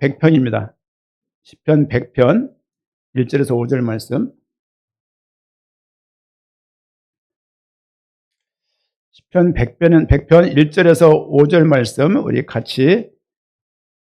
100편입니다. 시편 100편 1절에서 5절 말씀. 시편 100편 1절에서 5절 말씀 우리 같이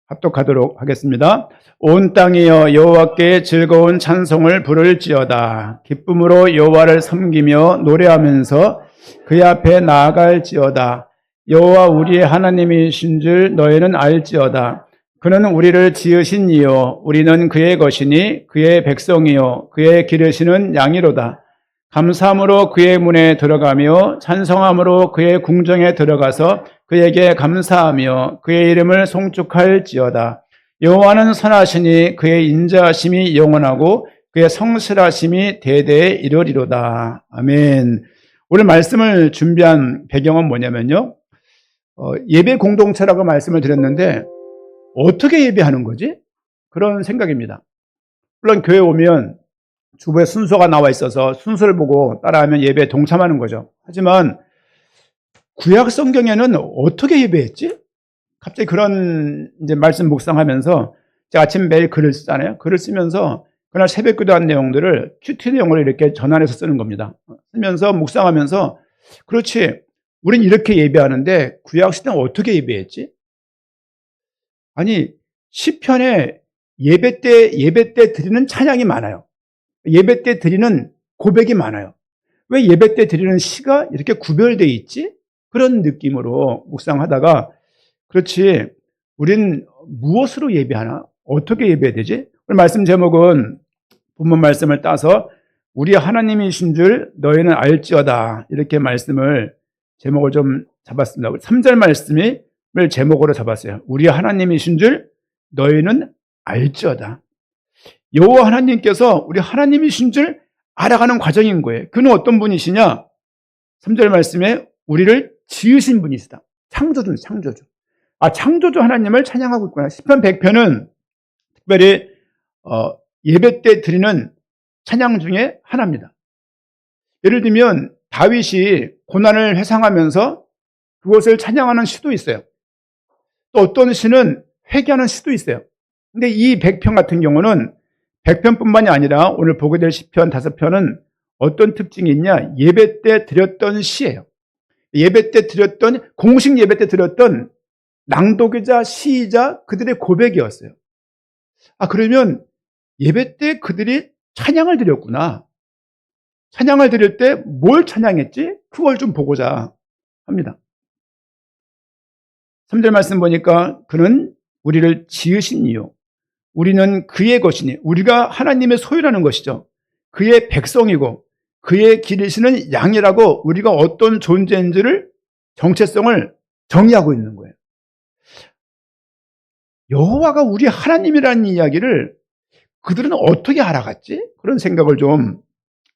합독하도록 하겠습니다. 온 땅이여 여호와께 즐거운 찬송을 부를지어다. 기쁨으로 여호와를 섬기며 노래하면서 그의 앞에 나아갈지어다. 여호와 우리의 하나님이신 줄 너희는 알지어다. 그는 우리를 지으신 이요 우리는 그의 것이니 그의 백성이요 그의 기르시는 양이로다. 감사함으로 그의 문에 들어가며 찬송함으로 그의 궁정에 들어가서 그에게 감사하며 그의 이름을 송축할지어다. 여호와는 선하시니 그의 인자하심이 영원하고 그의 성실하심이 대대에 이르리로다. 아멘. 오늘 말씀을 준비한 배경은 뭐냐면요, 예배 공동체라고 말씀을 드렸는데 어떻게 예배하는 거지? 그런 생각입니다. 물론 교회 오면 주보에 순서가 나와 있어서 순서를 보고 따라하면 예배에 동참하는 거죠. 하지만 구약 성경에는 어떻게 예배했지? 갑자기 그런 이제 말씀 묵상하면서 제가 아침 매일 글을 쓰잖아요. 글을 쓰면서 그날 새벽 기도한 내용들을 큐티 내용으로 이렇게 전환해서 쓰는 겁니다. 쓰면서 묵상하면서 그렇지, 우린 이렇게 예배하는데 구약 시대는 어떻게 예배했지? 아니, 시편에 예배 때 드리는 찬양이 많아요. 예배 때 드리는 고백이 많아요. 왜 예배 때 드리는 시가 이렇게 구별되어 있지? 그런 느낌으로 묵상하다가 그렇지, 우린 무엇으로 예배하나? 어떻게 예배해야 되지? 오늘 말씀 제목은 본문 말씀을 따서 우리 하나님이신 줄 너희는 알지어다, 이렇게 말씀을 제목을 좀 잡았습니다. 3절 말씀을 제목으로 잡았어요. 우리 하나님이신 줄 너희는 알지어다. 여호와 하나님께서 우리 하나님이신 줄 알아가는 과정인 거예요. 그는 어떤 분이시냐? 3절 말씀에 우리를 지으신 분이시다. 창조주. 창조주 하나님을 찬양하고 있구나. 시편 100편은 특별히 예배 때 드리는 찬양 중에 하나입니다. 예를 들면 다윗이 고난을 회상하면서 그것을 찬양하는 시도 있어요. 또 어떤 시는 회개하는 시도 있어요. 근데 이 100편 같은 경우는 100편뿐만이 아니라 오늘 보게 될 시편 5편은 어떤 특징이 있냐? 예배 때 드렸던 시예요. 예배 때 드렸던, 공식 예배 때 드렸던 낭독이자 시이자 그들의 고백이었어요. 그러면 예배 때 그들이 찬양을 드렸구나. 찬양을 드릴 때 뭘 찬양했지? 그걸 좀 보고자 합니다. 3절 말씀 보니까 그는 우리를 지으신 이요 우리는 그의 것이니, 우리가 하나님의 소유라는 것이죠. 그의 백성이고 그의 기르시는 양이라고 우리가 어떤 존재인지를, 정체성을 정의하고 있는 거예요. 여호와가 우리 하나님이라는 이야기를 그들은 어떻게 알아갔지? 그런 생각을 좀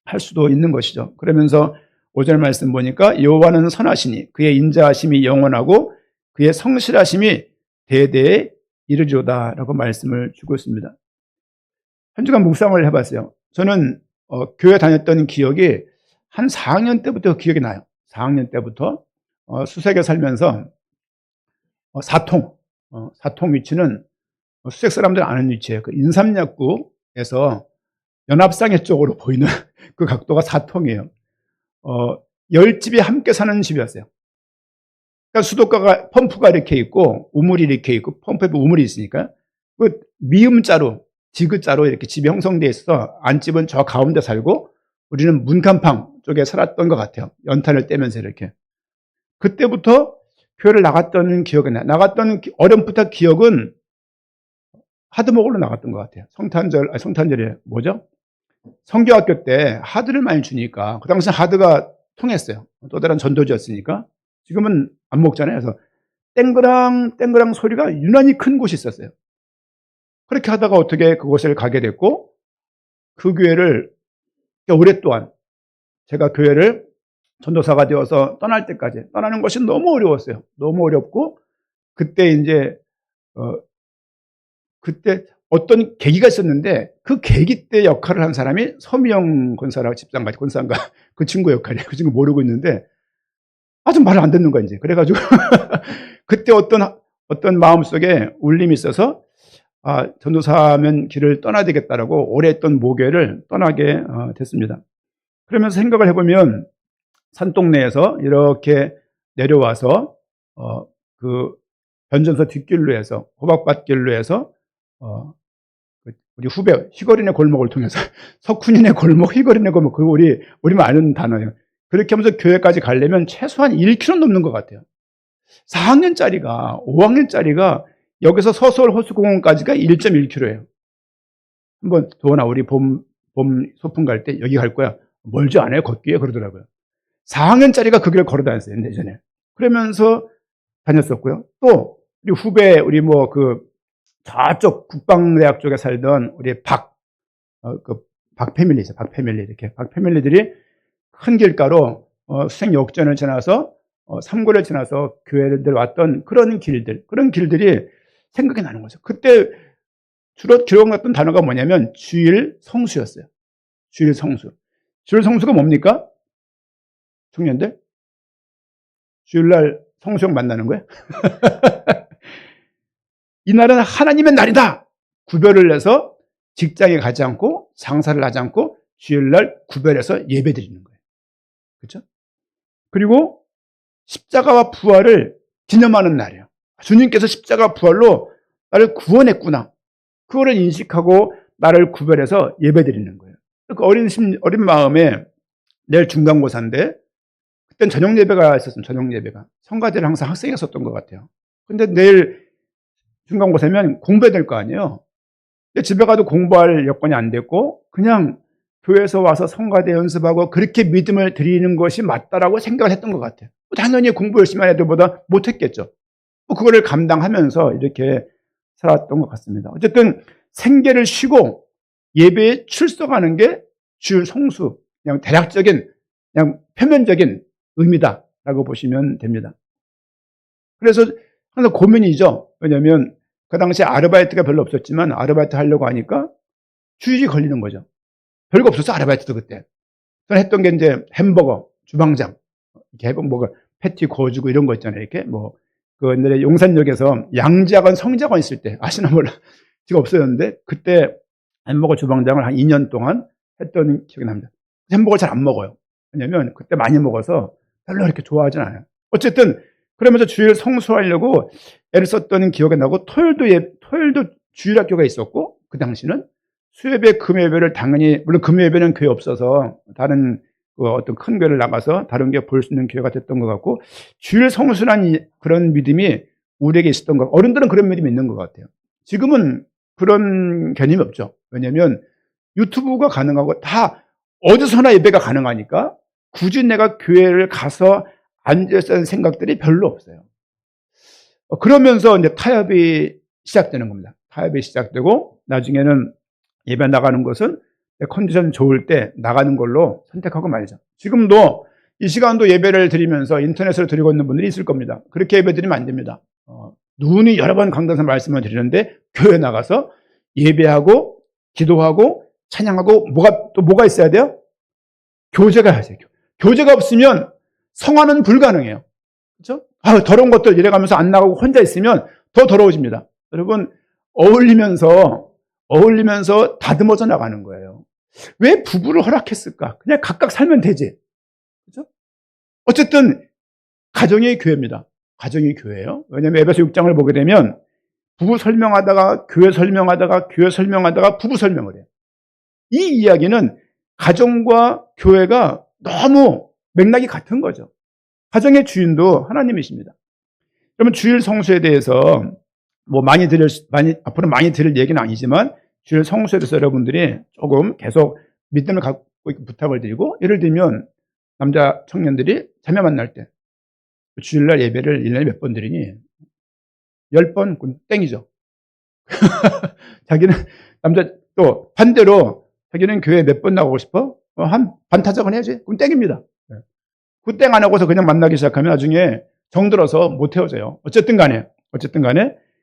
할 수도 있는 것이죠. 그러면서 5절 말씀 보니까 여호와는 선하시니 그의 인자하심이 영원하고 그의 성실하심이 대대에 이르리로다라고 말씀을 주고 있습니다. 한 주간 묵상을 해봤어요. 저는 교회 다녔던 기억이 한 4학년 때부터 기억이 나요. 4학년 때부터 수색에 살면서 사통 위치는 수색 사람들 아는 위치예요. 그 인삼약구에서 연합상해 쪽으로 보이는 그 각도가 사통이에요. 10집이 함께 사는 집이었어요. 그러니까 수도가가 펌프가 이렇게 있고 우물이 이렇게 있고 펌프에 우물이 있으니까 그 미음자로 지그자로 이렇게 집이 형성되어 있어서 안집은 저 가운데 살고 우리는 문간방 쪽에 살았던 것 같아요. 연탄을 떼면서 이렇게. 그때부터 교회를 나갔던 기억이 나요. 나갔던 어렴풋한 기억은 하드목으로 나갔던 것 같아요. 성탄절에 뭐죠? 성교학교 때 하드를 많이 주니까 그 당시 하드가 통했어요. 또 다른 전도지였으니까. 지금은 안 먹잖아요. 그래서 땡그랑 소리가 유난히 큰 곳이 있었어요. 그렇게 하다가 어떻게 그곳을 가게 됐고, 그 교회를 오랫동안, 제가 교회를 전도사가 되어서 떠날 때까지 떠나는 것이 너무 어려웠어요. 너무 어렵고, 그때 어떤 계기가 있었는데 그 계기 때 역할을 한 사람이 서미영 권사라고 권사인가 그 친구 역할이에요. 그 친구 모르고 있는데 아주 말을 안 듣는 거야, 이제. 그래가지고 그때 어떤 마음속에 울림이 있어서 전도사면 길을 떠나야 되겠다라고 오래 했던 모교를 떠나게 됐습니다. 그러면서 생각을 해보면 산동네에서 이렇게 내려와서 그 변전소 뒷길로 해서 호박밭길로 해서 우리 후배 휘거리네 골목을 통해서 석훈이네 골목, 휘거리네 골목, 그거 우리만 아는 단어예요. 그렇게 하면서 교회까지 가려면 최소한 1km 넘는 것 같아요. 4학년짜리가 5학년짜리가 여기서 서서울 호수공원까지가 1.1km예요. 한번 도원아 우리 봄 소풍 갈 때 여기 갈 거야. 멀지 않아요 걷기에 그러더라고요. 4학년짜리가 그 길을 걸어 다녔어요 예전에. 그러면서 다녔었고요. 또 우리 후배 우리 저쪽 국방대학 쪽에 살던 우리 박 패밀리죠. 박 패밀리 이렇게 박 패밀리들이 큰 길가로 수색역전을 지나서 삼고를 지나서 교회를 왔던 그런 길들이 생각이 나는 거죠. 그때 주로 기억났던 단어가 뭐냐면 주일 성수였어요. 주일 성수. 주일 성수가 뭡니까? 청년들? 주일날 성수형 만나는 거예요? 이날은 하나님의 날이다. 구별을 해서 직장에 가지 않고 장사를 하지 않고 주일날 구별해서 예배 드리는 거예요. 그렇죠? 그리고 십자가와 부활을 기념하는 날이에요. 주님께서 십자가 부활로 나를 구원했구나. 그거를 인식하고 나를 구별해서 예배 드리는 거예요. 그 어린 마음에 내일 중간고사인데 그땐 저녁 예배가 있었으면 저녁 예배가 성가대를 항상 학생이 썼던 것 같아요. 근데 내일 중간고사면 공부해야 될 거 아니에요. 근데 집에 가도 공부할 여건이 안 됐고 그냥 교회에서 와서 성가대 연습하고 그렇게 믿음을 드리는 것이 맞다라고 생각을 했던 것 같아요. 당연히 공부 열심히 한 애들보다 못했겠죠. 그거를 감당하면서 이렇게 살았던 것 같습니다. 어쨌든 생계를 쉬고 예배에 출석하는 게 주일 성수, 그냥 대략적인, 그냥 표면적인 의미다라고 보시면 됩니다. 그래서 항상 고민이죠. 왜냐하면 그 당시에 아르바이트가 별로 없었지만 아르바이트 하려고 하니까 주일이 걸리는 거죠. 별거 없었어 아르바이트도 그때. 저는 했던 게 이제 햄버거, 주방장, 이렇게 패티 구워주고 이런 거 있잖아요. 이렇게 그 옛날에 용산역에서 양지학원, 성지학원 있을 때 아시나 몰라. 지금 없어졌는데 그때 햄버거 주방장을 한 2년 동안 했던 기억이 납니다. 햄버거 잘 안 먹어요. 왜냐면 그때 많이 먹어서 별로 이렇게 좋아하진 않아요. 어쨌든 그러면서 주일 성수하려고 애를 썼던 기억이 나고 토요일도 주일학교가 있었고 그 당시는 수요예배, 금요예배를 당연히 물론 금요예배는 교회 없어서 다른 어떤 큰 교회를 나가서 다른 게 볼 수 있는 기회가 됐던 것 같고 주일 성수란 그런 믿음이 우리에게 있었던 것 같고 어른들은 그런 믿음이 있는 것 같아요. 지금은 그런 개념이 없죠. 왜냐하면 유튜브가 가능하고 다 어디서나 예배가 가능하니까 굳이 내가 교회를 가서 앉아있는 생각들이 별로 없어요. 그러면서 이제 타협이 시작되는 겁니다. 타협이 시작되고 나중에는 예배 나가는 것은 컨디션 좋을 때 나가는 걸로 선택하고 말이죠. 지금도 이 시간도 예배를 드리면서 인터넷으로 드리고 있는 분들이 있을 겁니다. 그렇게 예배 드리면 안 됩니다. 누누이 여러 번 강단에서 말씀을 드리는데 교회 나가서 예배하고 기도하고 찬양하고 뭐가 있어야 돼요? 교제가 해야 돼요. 교제가 없으면 성화는 불가능해요. 그렇죠? 더러운 것들 이래가면서 안 나가고 혼자 있으면 더 더러워집니다. 여러분 어울리면서 다듬어져 나가는 거예요. 왜 부부를 허락했을까? 그냥 각각 살면 되지. 그렇죠? 어쨌든 가정이 교회입니다. 가정이 교회예요. 왜냐하면 에베소 6장을 보게 되면 부부 설명하다가 교회 설명하다가 교회 설명하다가 부부 설명을 해요. 이 이야기는 가정과 교회가 너무 맥락이 같은 거죠. 가정의 주인도 하나님이십니다. 그러면 주일 성수에 대해서 앞으로 많이 들을 얘기는 아니지만 주일 성수에 대해서 여러분들이 조금 계속 믿음을 갖고 부탁을 드리고 예를 들면 남자 청년들이 자매 만날 때 주일날 예배를 1년에 몇 번 드리니 10번 땡이죠. 자기는 또 반대로 자기는 교회 몇 번 나가고 싶어? 한 반타작은 해야지. 그럼 땡입니다. 그 땡 안 하고서 그냥 만나기 시작하면 나중에 정들어서 못 헤어져요. 어쨌든 간에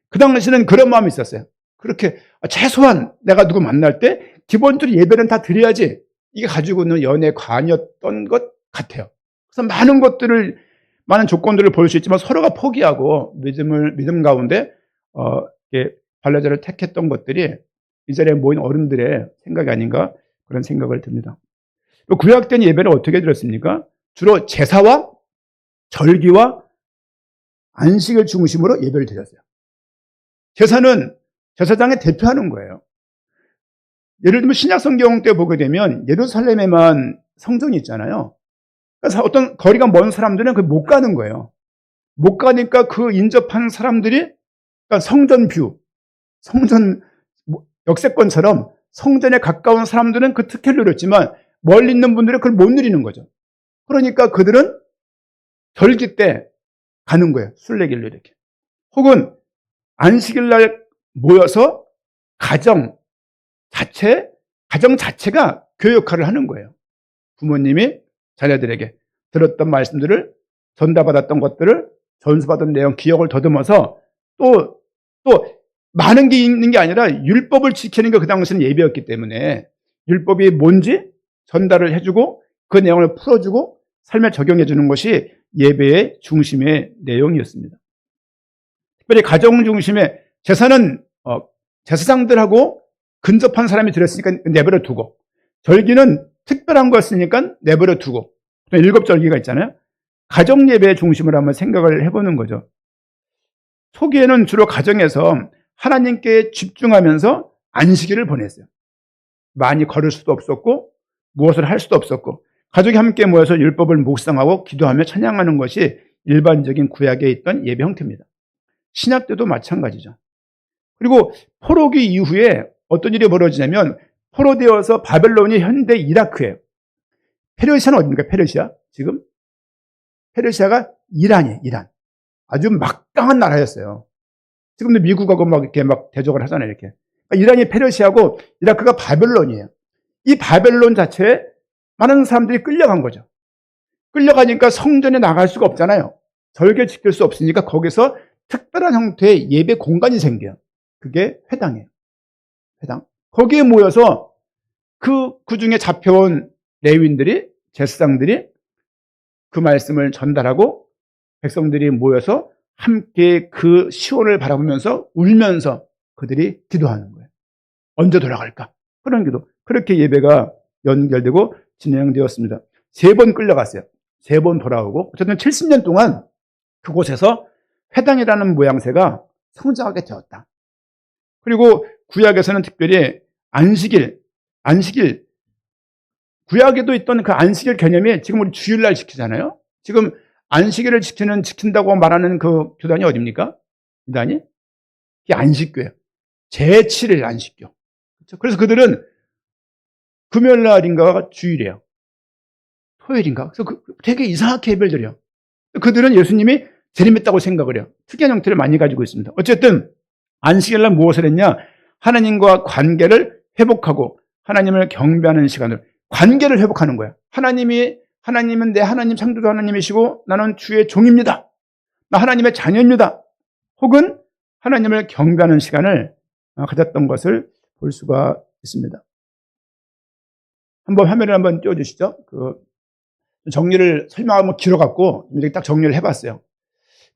그 당시는 그런 마음이 있었어요. 그렇게 최소한 내가 누구 만날 때 기본적으로 예배는 다 드려야지. 이게 가지고 있는 연애 관이었던 것 같아요. 그래서 많은 조건들을 볼 수 있지만 서로가 포기하고 믿음 가운데 발라자를 택했던 것들이 이 자리에 모인 어른들의 생각이 아닌가 그런 생각을 듭니다. 구약 때는 예배를 어떻게 드렸습니까? 주로 제사와 절기와 안식을 중심으로 예배를 드렸어요. 제사는 제사장에 대표하는 거예요. 예를 들면 신약 성경 때 보게 되면 예루살렘에만 성전이 있잖아요. 그래서 어떤 거리가 먼 사람들은 못 가는 거예요. 못 가니까 그 인접한 사람들이 그러니까 성전 뷰, 성전 역세권처럼 성전에 가까운 사람들은 그 특혜를 누렸지만 멀리 있는 분들은 그걸 못 누리는 거죠. 그러니까 그들은 절기 때 가는 거예요. 순례길로 이렇게. 혹은 안식일 날 모여서 가정 자체가 교회 역할을 하는 거예요. 부모님이 자녀들에게 들었던 말씀들을 전달받았던 것들을 전수받은 내용, 기억을 더듬어서 또 많은 게 있는 게 아니라 율법을 지키는 게 그 당시는 예배였기 때문에 율법이 뭔지 전달을 해주고 그 내용을 풀어주고 삶에 적용해 주는 것이 예배의 중심의 내용이었습니다. 특별히 가정 중심의 제사는 제사장들하고 근접한 사람이 드렸으니까 내버려 두고, 절기는 특별한 거였으니까 내버려 두고, 또 7절기가 있잖아요. 가정 예배의 중심으로 한번 생각을 해보는 거죠. 초기에는 주로 가정에서 하나님께 집중하면서 안식일을 보냈어요. 많이 걸을 수도 없었고 무엇을 할 수도 없었고 가족이 함께 모여서 율법을 묵상하고 기도하며 찬양하는 것이 일반적인 구약에 있던 예배 형태입니다. 신약 때도 마찬가지죠. 그리고 포로기 이후에 어떤 일이 벌어지냐면 포로되어서 바벨론이 현대 이라크예요. 페르시아는 어디입니까? 페르시아? 지금? 페르시아가 이란이에요. 이란. 아주 막강한 나라였어요. 지금도 미국하고 이렇게 대적을 하잖아요. 이렇게. 이란이 페르시아고 이라크가 바벨론이에요. 이 바벨론 자체에 많은 사람들이 끌려간 거죠. 끌려가니까 성전에 나갈 수가 없잖아요. 절개 지킬 수 없으니까 거기서 특별한 형태의 예배 공간이 생겨요. 그게 회당이에요. 회당. 거기에 모여서 그 중에 잡혀온 레위인들이, 제사장들이 그 말씀을 전달하고 백성들이 모여서 함께 그 시온을 바라보면서 울면서 그들이 기도하는 거예요. 언제 돌아갈까? 그런 기도. 그렇게 예배가 연결되고 진행되었습니다. 3번 끌려갔어요. 3번 돌아오고 어쨌든 70년 동안 그곳에서 회당이라는 모양새가 성장하게 되었다. 그리고 구약에서는 특별히 안식일, 구약에도 있던 그 안식일 개념이 지금 우리 주일날 지키잖아요. 지금 안식일을 지킨다고 말하는 그 교단이 어디입니까? 교단이? 이게 안식교예요. 제7일 안식교. 그렇죠? 그래서 그들은 금요일날인가가 주일이에요. 토요일인가? 그래서 되게 이상하게 예배를 드려요. 그들은 예수님이 재림했다고 생각을 해요. 특이한 형태를 많이 가지고 있습니다. 어쨌든 안식일날 무엇을 했냐? 하나님과 관계를 회복하고 하나님을 경배하는 시간을, 관계를 회복하는 거예요. 하나님은 내 하나님, 창조주 하나님이시고 나는 주의 종입니다. 나 하나님의 자녀입니다. 혹은 하나님을 경배하는 시간을 가졌던 것을 볼 수가 있습니다. 한번 화면을 한번 띄워주시죠. 정리를 설명하면 길어갖고 이렇게 딱 정리를 해봤어요.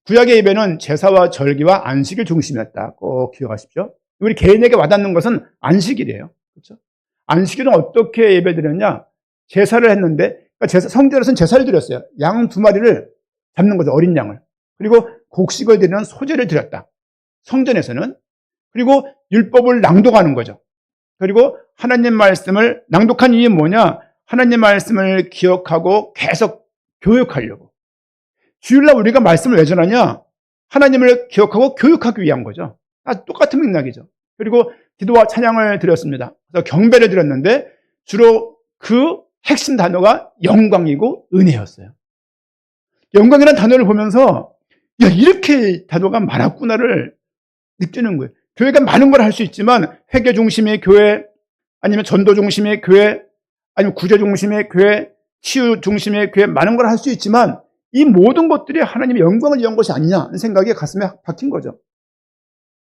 구약의 예배는 제사와 절기와 안식일 중심이었다. 꼭 기억하십시오. 우리 개인에게 와닿는 것은 안식일이에요. 그렇죠? 안식일은 어떻게 예배드렸냐? 제사를 했는데, 그러니까 성전에서는 제사를 드렸어요. 양 2마리를 잡는 거죠. 어린 양을. 그리고 곡식을 드리는 소제를 드렸다. 성전에서는. 그리고 율법을 낭독하는 거죠. 그리고 하나님 말씀을 낭독한 이유는 뭐냐? 하나님 말씀을 기억하고 계속 교육하려고. 주일날 우리가 말씀을 왜 전하냐? 하나님을 기억하고 교육하기 위한 거죠. 똑같은 맥락이죠. 그리고 기도와 찬양을 드렸습니다. 그래서 경배를 드렸는데 주로 그 핵심 단어가 영광이고 은혜였어요. 영광이라는 단어를 보면서 야, 이렇게 단어가 많았구나를 느끼는 거예요. 교회가 많은 걸 할 수 있지만 회개 중심의 교회, 아니면 전도 중심의 교회, 아니면 구제 중심의 교회, 치유 중심의 교회, 많은 걸 할 수 있지만 이 모든 것들이 하나님의 영광을 위한 것이 아니냐는 생각이 가슴에 박힌 거죠.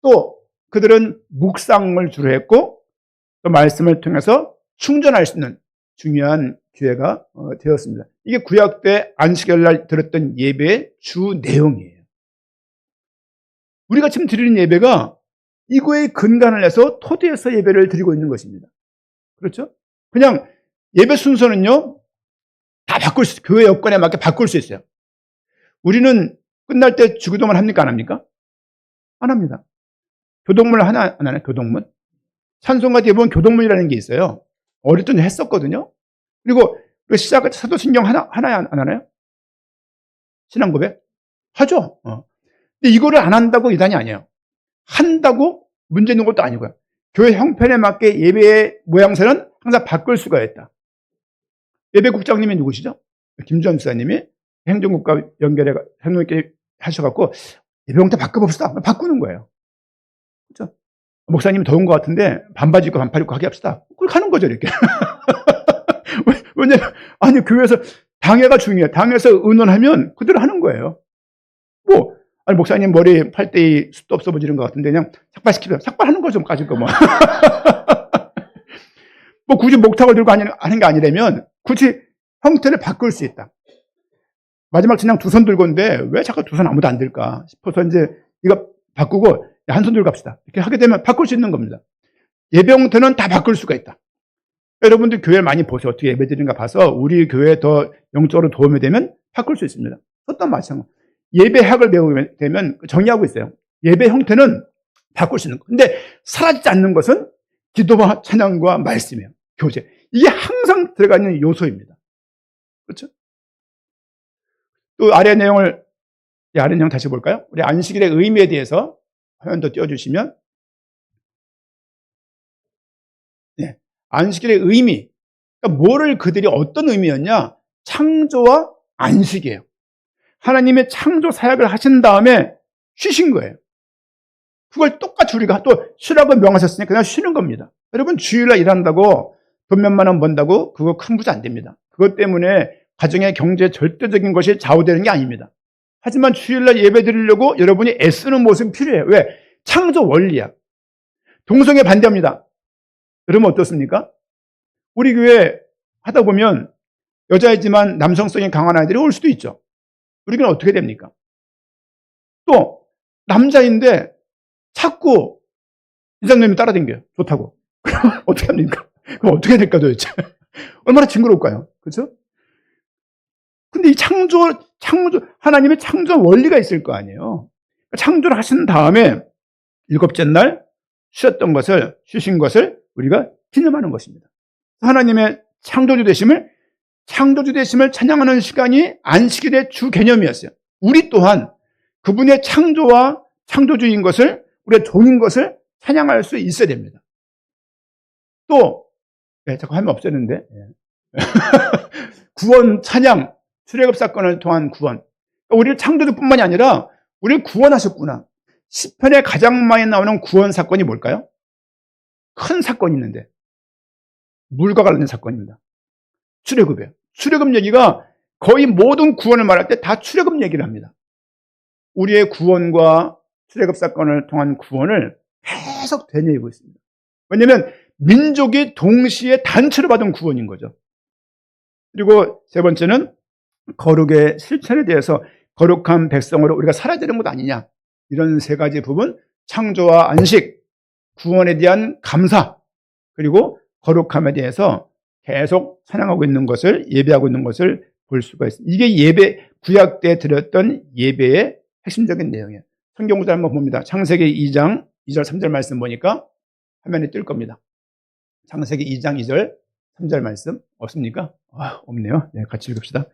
또 그들은 묵상을 주로 했고 또 말씀을 통해서 충전할 수 있는 중요한 기회가 되었습니다. 이게 구약 때 안식일날 들었던 예배의 주 내용이에요. 우리가 지금 드리는 예배가 이거에 근간을 해서 토대에서 예배를 드리고 있는 것입니다. 그렇죠? 그냥 예배 순서는요, 다 바꿀 수, 교회 여건에 맞게 바꿀 수 있어요. 우리는 끝날 때 주기도문 합니까? 안 합니까? 안 합니다. 교동문 하나, 안 하나요? 교동문? 찬송가 뒤에 보면 교동문이라는 게 있어요. 어릴 때 했었거든요. 그리고 시작할 때 사도신경 하나 안 하나요? 신앙 고백? 하죠. 근데 이거를 안 한다고 이단이 아니에요. 한다고 문제 있는 것도 아니고요. 교회 형편에 맞게 예배의 모양새는 항상 바꿀 수가 있다. 예배국장님이 누구시죠? 김주환 지사님이 행정국과 연결해, 행정국에 하셔갖고, 예배 형태 바꿔봅시다. 바꾸는 거예요. 그렇죠? 목사님 더운 것 같은데, 반바지 입고 반팔 입고 하게 합시다. 그렇게 하는 거죠, 이렇게. 왜냐면, 아니, 교회에서 당회가 중요해요. 당회에서 의논하면 그대로 하는 거예요. 뭐, 아니, 목사님 머리 팔대에 숱도 없어 보이는 것 같은데, 그냥 삭발시키면, 삭발하는 거죠, 까짓 거 뭐. 뭐, 굳이 목탁을 들고 하는 게 아니라면, 굳이 형태를 바꿀 수 있다. 마지막 그냥 두 손 들고 있는데, 왜 자꾸 두 손 아무도 안 들까 싶어서 이제 이거 바꾸고, 한 손 들고 갑시다. 이렇게 하게 되면 바꿀 수 있는 겁니다. 예배 형태는 다 바꿀 수가 있다. 여러분들 교회를 많이 보세요. 어떻게 예배 드리는가 봐서 우리 교회에 더 영적으로 도움이 되면 바꿀 수 있습니다. 어떤 마찬가지. 예배학을 배우게 되면 정의하고 있어요. 예배 형태는 바꿀 수 있는 거. 근데 사라지지 않는 것은 기도와 찬양과 말씀이에요. 교제. 이게 항상 들어가 있는 요소입니다. 그렇죠? 또 아래 내용 다시 볼까요? 우리 안식일의 의미에 대해서 화면 더 띄워주시면. 네. 안식일의 의미. 그러니까 뭐를 그들이 어떤 의미였냐? 창조와 안식이에요. 하나님의 창조 사역을 하신 다음에 쉬신 거예요. 그걸 똑같이 우리가 또 쉬라고 명하셨으니 그냥 쉬는 겁니다. 여러분 주일날 일한다고 돈 몇만 원 번다고 그거 큰 부자 안 됩니다. 그것 때문에 가정의 경제 절대적인 것이 좌우되는 게 아닙니다. 하지만 주일날 예배 드리려고 여러분이 애쓰는 모습이 필요해요. 왜? 창조 원리야. 동성애 반대합니다. 여러분 어떻습니까? 우리 교회 하다 보면 여자이지만 남성성이 강한 아이들이 올 수도 있죠. 우리 교회는 어떻게 됩니까? 또 남자인데 자꾸 이장님이 따라다녀요. 좋다고. 그럼 어떻게 합니까? 그럼 어떻게 될까 도대체? 얼마나 징그러울까요? 그렇죠? 근데 이 하나님의 창조 원리가 있을 거 아니에요. 창조를 하신 다음에 일곱째 날 쉬신 것을 우리가 기념하는 것입니다. 하나님의 창조주 되심을 찬양하는 시간이 안식일의 주 개념이었어요. 우리 또한 그분의 창조와 창조주인 것을, 우리의 종인 것을 찬양할 수 있어야 됩니다. 또, 자꾸 하면 없애는데. 구원, 찬양, 출애굽 사건을 통한 구원. 우리를 창조주뿐만이 아니라 우리를 구원하셨구나. 시편에 가장 많이 나오는 구원 사건이 뭘까요? 큰 사건이 있는데 물과 관련된 사건입니다. 출애굽이에요. 출애굽 얘기가 거의 모든 구원을 말할 때 다 출애굽 얘기를 합니다. 우리의 구원과 출애굽 사건을 통한 구원을 계속 되뇌이고 있습니다. 왜냐하면 민족이 동시에 단체로 받은 구원인 거죠. 그리고 세 번째는 거룩의 실천에 대해서 거룩한 백성으로 우리가 살아야 되는 것 아니냐. 이런 세 가지 부분, 창조와 안식, 구원에 대한 감사, 그리고 거룩함에 대해서 계속 찬양하고 있는 것을, 예배하고 있는 것을 볼 수가 있습니다. 이게 구약 때 드렸던 예배의 핵심적인 내용이에요. 성경 구절 한번 봅니다. 창세기 2장 2절 3절 말씀 보니까 화면에 뜰 겁니다. 창세기 2장 2절 3절 말씀 없습니까? 없네요. 같이 읽읍시다.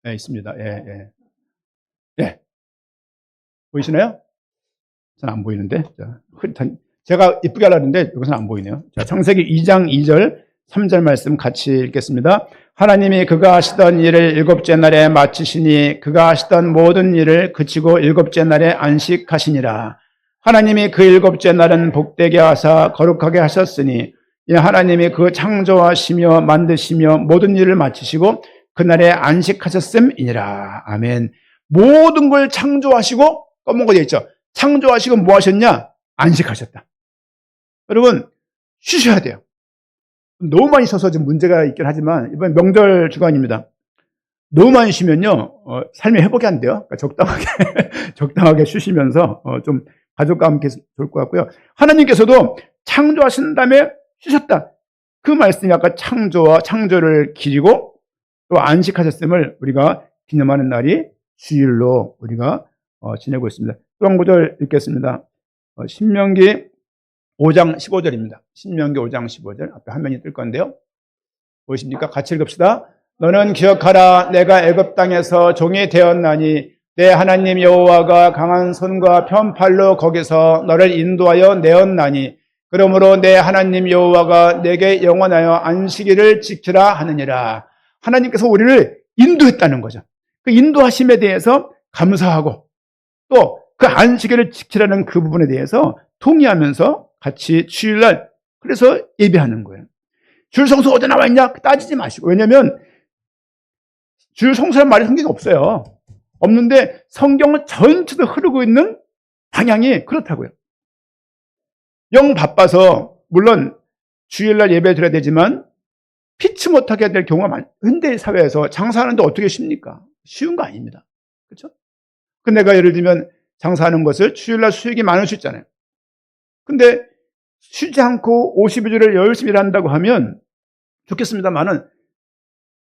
있습니다. 보이시나요? 저는 안 보이는데. 제가 이쁘게 하려는데 여기서는 안 보이네요. 자, 창세기 2장 2절 3절 말씀 같이 읽겠습니다. 하나님이 그가 하시던 일을 일곱째 날에 마치시니 그가 하시던 모든 일을 그치고 일곱째 날에 안식하시니라. 하나님이 그 일곱째 날은 복되게 하사 거룩하게 하셨으니 하나님이 그 창조하시며 만드시며 모든 일을 마치시고 그날에 안식하셨음이니라. 아멘. 모든 걸 창조하시고 검은 거 되어 있죠. 창조하시고 뭐 하셨냐? 안식하셨다. 여러분 쉬셔야 돼요. 너무 많이 쉬어서 좀 문제가 있긴 하지만 이번 명절 주간입니다. 너무 많이 쉬면요 삶이 회복이 안 돼요. 그러니까 적당하게 쉬시면서 좀 가족과 함께 좋을 것 같고요. 하나님께서도 창조하신 다음에 쉬셨다. 그 말씀이 아까 창조를 기리고 또 안식하셨음을 우리가 기념하는 날이 주일로 우리가 지내고 있습니다. 또 한 구절 읽겠습니다. 신명기 5장 15절입니다. 신명기 5장 15절 앞에 화면이 뜰 건데요. 보이십니까? 같이 읽읍시다. 너는 기억하라. 내가 애굽 땅에서 종이 되었나니 내 하나님 여호와가 강한 손과 편팔로 거기서 너를 인도하여 내었나니 그러므로 내 하나님 여호와가 내게 영원하여 안식일을 지키라 하느니라. 하나님께서 우리를 인도했다는 거죠. 그 인도하심에 대해서 감사하고 또 그 안식일을 지키라는 그 부분에 대해서 동의하면서 같이 주일날 그래서 예배하는 거예요. 주일 성수 어디 나와 있냐? 따지지 마시고. 왜냐하면 주일 성수라는 말이 성경에 없어요. 없는데 성경은 전체도 흐르고 있는 방향이 그렇다고요. 영 바빠서 물론 주일날 예배 드려야 되지만 피치 못하게 될 경우가 많아요. 현대 사회에서 장사하는데 어떻게 쉽니까? 쉬운 거 아닙니다. 그렇죠? 근데 내가 예를 들면 장사하는 것을 주일날 수익이 많을 수 있잖아요. 근데 쉬지 않고 52주를 열심히 일한다고 하면 좋겠습니다만은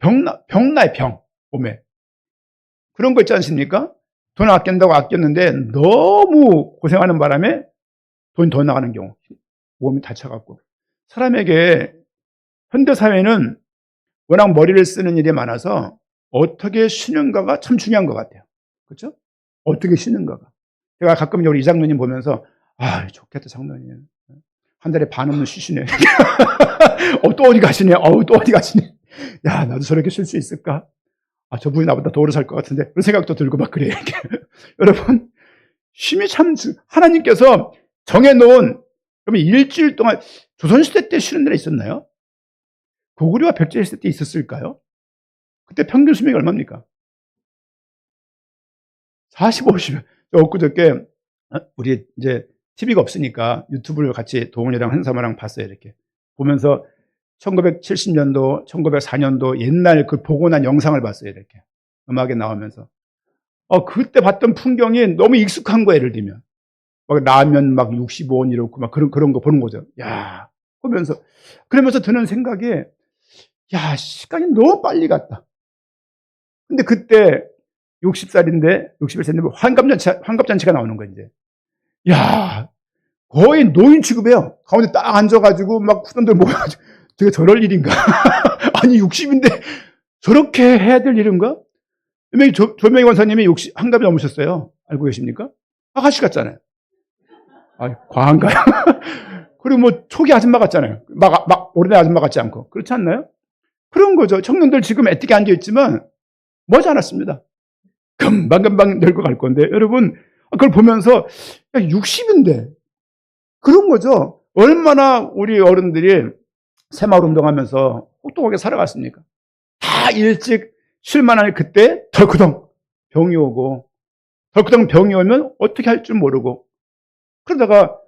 병나요, 병. 몸에. 그런 거 있지 않습니까? 돈 아낀다고 아꼈는데 너무 고생하는 바람에 돈이 더 나가는 경우. 몸이 다쳐갖고. 사람에게 현대사회는 워낙 머리를 쓰는 일이 많아서 어떻게 쉬는가가 참 중요한 것 같아요. 그렇죠? 어떻게 쉬는가가. 제가 가끔 우리 이장로님 보면서 좋겠다 장로님. 한 달에 반 없는 쉬시네. 또 어디 가시네. 또 어디 가시네. 야, 나도 저렇게 쉴 수 있을까? 저분이 나보다 더 오래 살 것 같은데. 그런 생각도 들고 막 그래요. 여러분, 쉼이 참, 하나님께서 정해놓은, 그러면 일주일 동안, 조선시대 때 쉬는 날이 있었나요? 고구려와 백제시대 때 있었을까요? 그때 평균 수명이 얼마입니까? 40, 50. 엊그저께, 우리 이제 TV가 없으니까 유튜브를 같이 동훈이랑 한사마랑 봤어요. 이렇게. 보면서 1970년도, 1904년도 옛날 그 보고 난 영상을 봤어요. 이렇게. 음악에 나오면서. 그때 봤던 풍경이 너무 익숙한 거예요. 예를 들면. 막 라면 막 65원 이렇고 막 그런 거 보는 거죠. 야, 보면서. 그러면서 드는 생각이, 야, 시간이 너무 빨리 갔다. 근데 그때 60살인데, 61세인데 환갑잔치가 나오는 거예요, 이제. 야, 거의 노인 취급해요. 가운데 딱 앉아가지고 막 후손들 모여가지고. 제가 저럴 일인가? 아니, 60인데 저렇게 해야 될 일인가? 조명희 원사님이 한갑이 넘으셨어요. 알고 계십니까? 아가씨 같잖아요. 과한가요? 그리고 뭐 초기 아줌마 같잖아요. 막 오래된 아줌마 같지 않고. 그렇지 않나요? 그런 거죠. 청년들 지금 애띠게 앉아있지만 머지 않았습니다. 금방 늙어갈 건데. 여러분, 그걸 보면서 60인데 그런 거죠. 얼마나 우리 어른들이 새마을 운동하면서 혹독하게 살아갔습니까? 다 일찍 쉴만한 그때 덜크덩 병이 오고 덜크덩 병이 오면 어떻게 할 줄 모르고 그러다가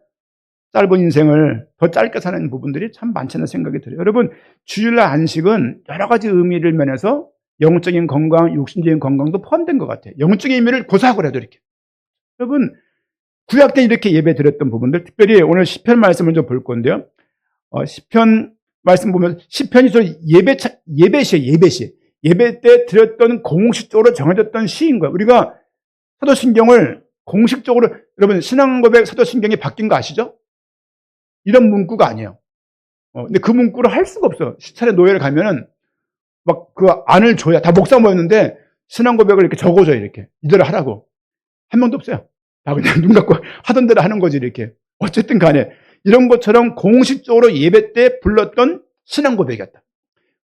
짧은 인생을 더 짧게 사는 부분들이 참 많다는 생각이 들어요. 여러분, 주일날 안식은 여러 가지 의미를 면해서 영적인 건강, 육신적인 건강도 포함된 것 같아요. 영적인 의미를 고사하고 그래도 이렇게. 여러분, 구약 때 이렇게 예배 드렸던 부분들, 특별히 오늘 시편 말씀을 좀 볼 건데요. 시편 말씀 보면 시편이 저 예배시. 예배 때 드렸던 공식적으로 정해졌던 시인 거예요. 우리가 사도신경을 공식적으로, 여러분, 신앙고백 사도신경이 바뀐 거 아시죠? 이런 문구가 아니에요. 근데 그 문구를 할 수가 없어요. 시찰의 노예를 가면은 막 그 안을 줘야, 다 목사 모였는데 신앙고백을 이렇게 적어줘요, 이렇게. 이대로 하라고. 한 명도 없어요. 다 그냥 눈 감고 하던 대로 하는 거지, 이렇게. 어쨌든 간에. 이런 것처럼 공식적으로 예배 때 불렀던 신앙고백이었다.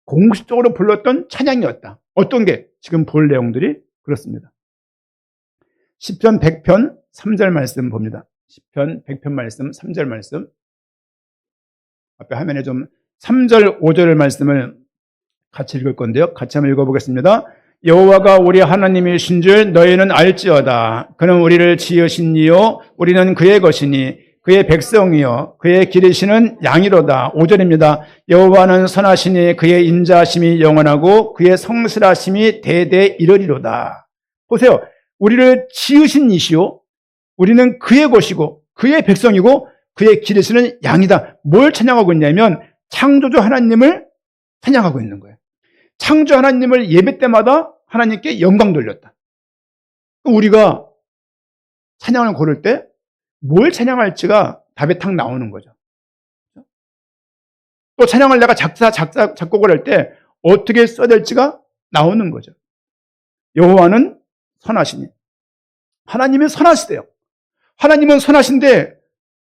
공식적으로 불렀던 찬양이었다. 어떤 게? 지금 볼 내용들이 그렇습니다. 시편 100편 3절 말씀 봅니다. 시편 100편 말씀 3절 말씀. 앞에 화면에 좀 3절 5절 말씀을 같이 읽을 건데요. 같이 한번 읽어보겠습니다. 여호와가 우리 하나님이신 줄 너희는 알지어다. 그는 우리를 지으신 이요 우리는 그의 것이니 그의 백성이요 그의 기르시는 양이로다. 5절입니다. 여호와는 선하시니 그의 인자하심이 영원하고 그의 성실하심이 대대 이르리로다. 보세요. 우리를 지으신 이시요 우리는 그의 것이고 그의 백성이고 그의 기르시는 양이다. 뭘 찬양하고 있냐면 창조주 하나님을 찬양하고 있는 거예요. 창조 하나님을 예배 때마다 하나님께 영광 돌렸다. 우리가 찬양을 고를 때 뭘 찬양할지가 답에 탁 나오는 거죠. 또 찬양을 내가 작곡을 할 때 어떻게 써야 될지가 나오는 거죠. 여호와는 선하시니. 하나님은 선하시대요. 하나님은 선하신데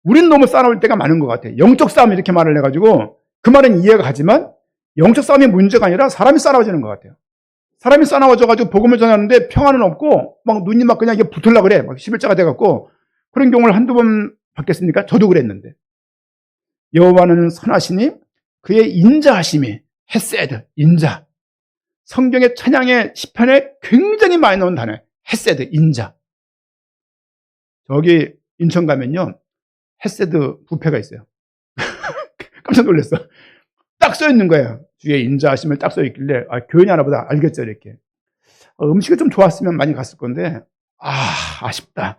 우리는 너무 싸울 때가 많은 것 같아요. 영적 싸움 이렇게 말을 해가지고 그 말은 이해가 가지만 영적 싸움이 문제가 아니라 사람이 싸워지는 것 같아요. 사람이 싸워져가지고 복음을 전하는데 평안은 없고 막 눈이 막 그냥 이게 붙으려고 그래. 막 11자가 돼갖고 그런 경우를 한두 번 봤겠습니까? 저도 그랬는데. 여호와는 선하시니 그의 인자하심이 헤세드, 인자. 성경의 찬양의 시편에 굉장히 많이 나온 단어예요. 헤세드, 인자. 저기 인천 가면요. 헤세드 뷔페가 있어요. 깜짝 놀랐어. 딱 써 있는 거예요. 주의 인자하심을 딱 써 있길래 교인이 하나보다 알겠죠 이렇게. 음식이 좀 좋았으면 많이 갔을 건데 아쉽다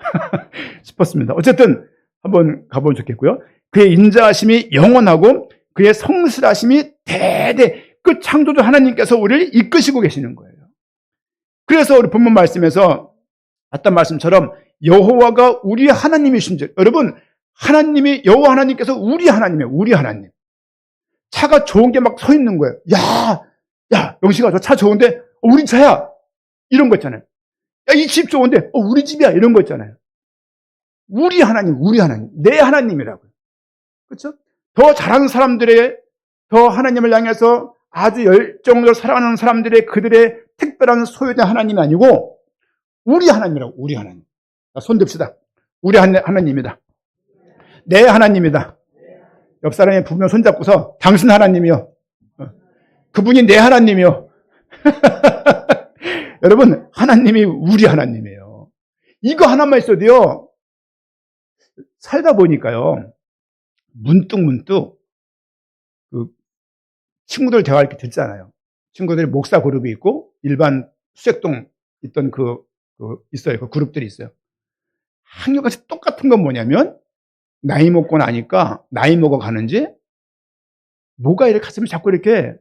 싶었습니다. 어쨌든 한번 가보면 좋겠고요. 그의 인자하심이 영원하고 그의 성실하심이 대대 그 창조주 하나님께서 우리를 이끄시고 계시는 거예요. 그래서 우리 본문 말씀에서 했던 말씀처럼 여호와가 우리 하나님이신 줄. 여러분 하나님이 여호와 하나님께서 우리 하나님이에요. 우리 하나님. 차가 좋은 게 막 서 있는 거예요. 야 영식아 저 차 좋은데 우리 차야. 이런 거 있잖아요. 야 이 집 좋은데 우리 집이야. 이런 거 있잖아요. 우리 하나님 내 하나님이라고요. 그렇죠? 더 잘하는 사람들의 더 하나님을 향해서 아주 열정으로 사랑하는 사람들의 그들의 특별한 소유된 하나님이 아니고 우리 하나님이라고. 우리 하나님. 손 듭시다. 우리 하나님이다. 내 하나님이다. 옆 사람이 부부면 손잡고서 당신 하나님이요. 그분이 내 하나님이요. 여러분 하나님이 우리 하나님이에요. 이거 하나만 있어도요. 살다 보니까요. 문득 그 친구들 대화 이렇게 듣잖아요. 친구들이 목사 그룹이 있고 일반 수색동 있던 있어요. 그 그룹들이 있어요. 한결같이 똑같은 건 뭐냐면 나이 먹고 나니까 나이 먹어 가는지 뭐가 이렇게 가슴이 자꾸 이렇게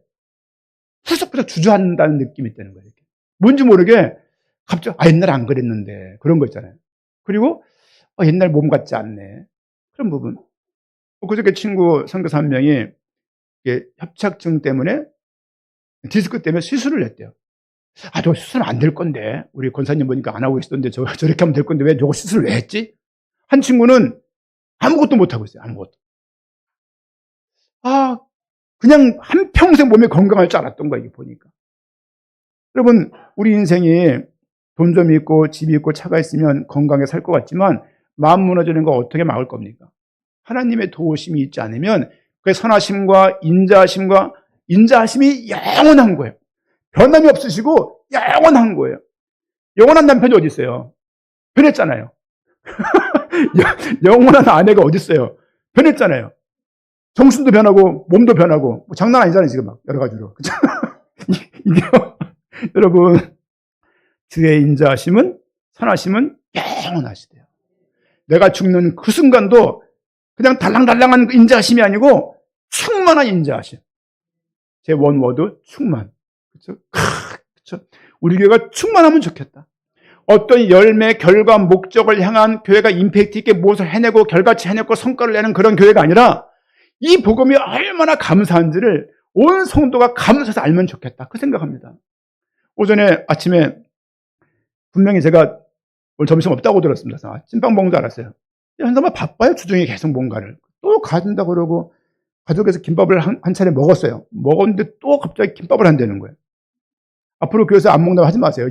후석부터 주저앉는다는 느낌이 있다는 거예요. 이렇게. 뭔지 모르게 갑자기 옛날에 안 그랬는데 그런 거 있잖아요. 그리고 옛날 몸 같지 않네. 그런 부분. 그저께 친구 선교사 한 명이 협착증 때문에 디스크 때문에 수술을 했대요. 저 수술은 안 될 건데 우리 권사님 보니까 안 하고 계시던데 저렇게 하면 될 건데 왜 저거 수술을 왜 했지? 한 친구는 아무것도 못하고 있어요. 아무것도. 그냥 한평생 몸이 건강할 줄 알았던 거야, 이게 보니까. 여러분, 우리 인생이 돈 좀 있고, 집이 있고, 차가 있으면 건강하게 살 것 같지만, 마음 무너지는 거 어떻게 막을 겁니까? 하나님의 도우심이 있지 않으면, 그 선하심과 인자하심이 영원한 거예요. 변함이 없으시고, 영원한 거예요. 영원한 남편이 어디 있어요? 변했잖아요. 영원한 아내가 어디 있어요? 변했잖아요. 정신도 변하고 몸도 변하고 장난 아니잖아요 지금 막 여러 가지로. 이게요. 여러분 주의 인자하심은 선하심은 영원하시대요. 내가 죽는 그 순간도 그냥 달랑달랑한 인자하심이 아니고 충만한 인자하심. 제 원워드 충만. 그렇죠? 그렇죠? 우리 교회가 충만하면 좋겠다. 어떤 열매, 결과, 목적을 향한 교회가 임팩트 있게 무엇을 해내고 결과치 해내고 성과를 내는 그런 교회가 아니라 이 복음이 얼마나 감사한지를 온 성도가 감사해서 알면 좋겠다. 그 생각합니다. 아침에 분명히 제가 오늘 점심 없다고 들었습니다. 찐빵 먹는 줄 알았어요. 현사만 바빠요. 주중에 계속 뭔가를. 또 가진다 그러고 가족에서 김밥을 한 차례 먹었어요. 먹었는데 또 갑자기 김밥을 한다는 거예요. 앞으로 교회에서 안 먹는다고 하지 마세요.